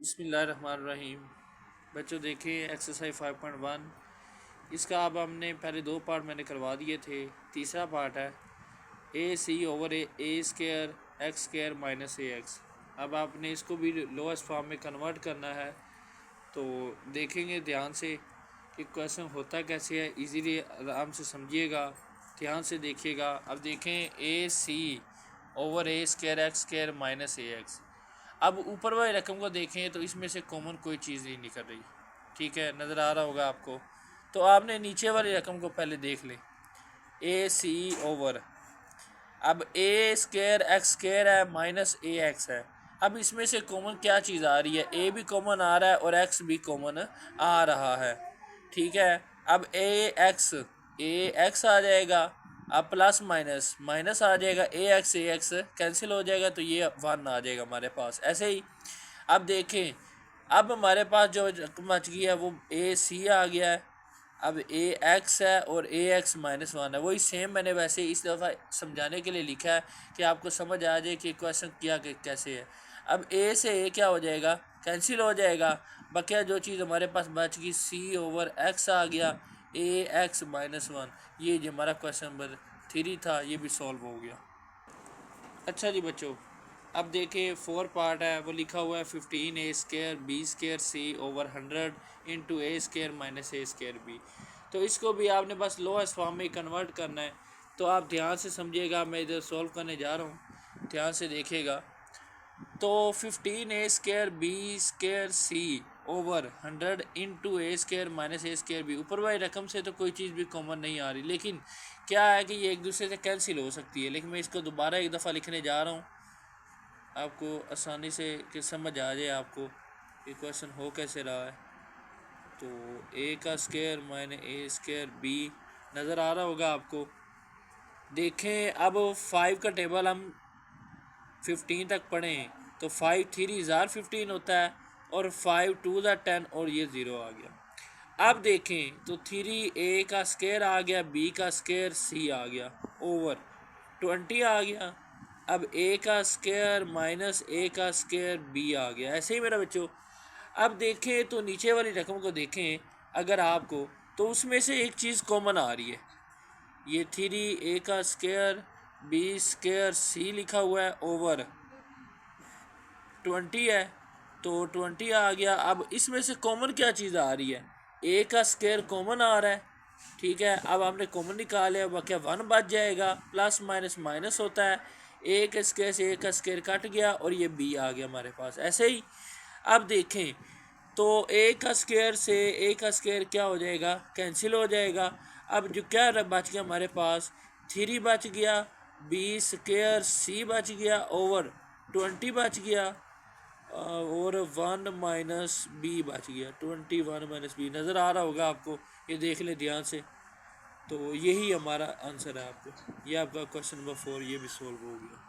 बिस्मिल्लाहिर्रहमानिर्रहीम। बच्चों देखिए एक्सरसाइज 5.1 इसका अब हमने पहले दो पार्ट मैंने करवा दिए थे। तीसरा पार्ट है ए सी ओवर ए स्केयर एक्स स्केयर माइनस ए एक्स। अब आपने इसको भी लोएस्ट फॉर्म में कन्वर्ट करना है। तो देखेंगे ध्यान से कि क्वेश्चन होता कैसे है। इजीली आराम से समझिएगा, ध्यान से देखिएगा। अब देखें ए सी ओवर ए स्केयर एक्स स्केयर माइनस ए एक्स। अब ऊपर वाली रकम को देखें तो इसमें से कॉमन कोई चीज़ नहीं निकल रही। ठीक है, नज़र आ रहा होगा आपको। तो आपने नीचे वाली रकम को पहले देख लें, ए सी ओवर, अब ए स्केयर एक्स स्केयर है माइनस ए एक्स है। अब इसमें से कॉमन क्या चीज़ आ रही है? ए भी कॉमन आ रहा है और एक्स भी कॉमन आ रहा है। ठीक है, अब ए एक्स आ जाएगा, अब प्लस माइनस माइनस आ जाएगा, ए एक्स कैंसिल हो जाएगा तो ये 1 आ जाएगा हमारे पास। ऐसे ही अब देखें, अब हमारे पास जो रकम बच गई है वो ए सी आ गया है। अब ए एक्स है और ए एक्स माइनस 1 है। वही सेम मैंने वैसे इस दफ़ा समझाने के लिए लिखा है कि आपको समझ आ जाए कि क्वेश्चन किया कैसे है। अब ए से ए क्या हो जाएगा? कैंसिल हो जाएगा। बकिया जो चीज़ हमारे पास बच गई सी ओवर एक्स आ गया, ए एक्स माइनस 1। ये जो हमारा क्वेश्चन नंबर 3 था ये भी सॉल्व हो गया। अच्छा जी बच्चों, अब देखिए 4 पार्ट है, वो लिखा हुआ है 15 ए स्केयर बी स्केयर सी ओवर 100 इंटू ए स्केयर माइनस ए स्केयर बी। तो इसको भी आपने बस लोएस्ट फॉर्म में कन्वर्ट करना है। तो आप ध्यान से समझिएगा, मैं इधर सॉल्व करने जा रहा हूँ, ध्यान से देखिएगा। तो 15 ए स्केयर बी स्केयर सी ओवर 100 इंटू ए स्केयर माइनस ए स्केयर बी। ऊपर वाली रकम से तो कोई चीज़ भी कॉमन नहीं आ रही, लेकिन क्या है कि ये एक दूसरे से कैंसिल हो सकती है। लेकिन मैं इसको दोबारा एक दफ़ा लिखने जा रहा हूँ, आपको आसानी से कि समझ आ जाए आपको ये क्वेश्चन हो कैसे रहा है। तो ए का स्केयर माइनस ए स्केयर बी नज़र आ रहा होगा आपको। देखें, अब 5 का टेबल हम 15 तक पढ़ें तो 5 3 ज़ार 15 होता है और 5 2 ज़ार 10 और ये 0 आ गया। अब देखें तो 3 ए का स्केयर आ गया, बी का स्केयर सी आ गया, ओवर 20 आ गया। अब ए का स्केयर माइनस ए का स्केयर बी आ गया। ऐसे ही मेरा बच्चों, अब देखें तो नीचे वाली रकम को देखें अगर आपको, तो उसमें से एक चीज़ कॉमन आ रही है। ये 3 ए का स्केयर बी स्केयर सी लिखा हुआ है, ओवर 20 है तो 20 आ गया। अब इसमें से कॉमन क्या चीज़ आ रही है? ए का स्केयर कॉमन आ रहा है। ठीक है, अब हमने कॉमन निकाले, अब क्या 1 बच जाएगा। प्लस माइनस माइनस होता है, ए का स्केयर से ए का स्केयर कट गया और ये बी आ गया हमारे पास। ऐसे ही अब देखें तो ए का स्केयर से ए का स्केयर क्या हो जाएगा? कैंसिल हो जाएगा। अब जो क्या बच गया हमारे पास? 3 बच गया, बी स्केयर सी बच गया, ओवर 20 बच गया और 1 माइनस बी बच गया। 21 माइनस बी नज़र आ रहा होगा आपको, ये देख ले ध्यान से। तो यही हमारा आंसर है आपको। ये आपका क्वेश्चन नंबर 4 ये भी सॉल्व हो गया।